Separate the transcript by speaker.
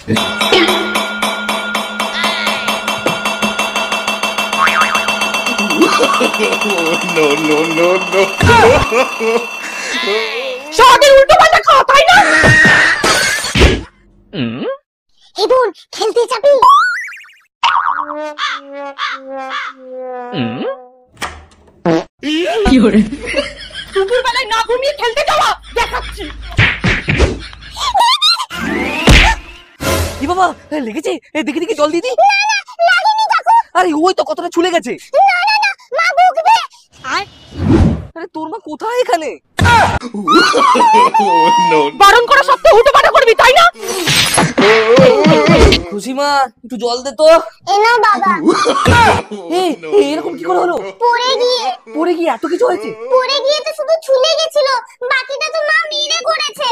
Speaker 1: No, no, no, no.
Speaker 2: সারাদিন উল্টো পাল্টা খাওয়া, তাই না?
Speaker 3: হে বোন, খেলতে যাবি?
Speaker 2: দুপুর বেলায় না ঘুমিয়ে খেলতে যাওয়া দেখাচ্ছি।
Speaker 4: কি বাবা লেগেছে? দেখি দেখি জল দিদি।
Speaker 3: না না, লাগেনি কাকু।
Speaker 4: আরে ওই তো কতটা চলে গেছে।
Speaker 3: না না না, মা বকবে।
Speaker 4: আরে তোর মা কোথায় এখানে?
Speaker 1: No.
Speaker 2: বারণ করা সত্ত্বেও উল্টো পাল্টা করবি, তাই না?
Speaker 4: খুশি মা একটু জল দে তো।
Speaker 3: এ নাও বাবা।
Speaker 4: এরকম কি করে হলো?
Speaker 3: পড়ে গিয়ে
Speaker 4: এত কিছু হয়েছে?
Speaker 3: পড়ে গিয়ে তো শুধু ছুলে গেছিল, বাকিটা তো মা মেরে করেছে।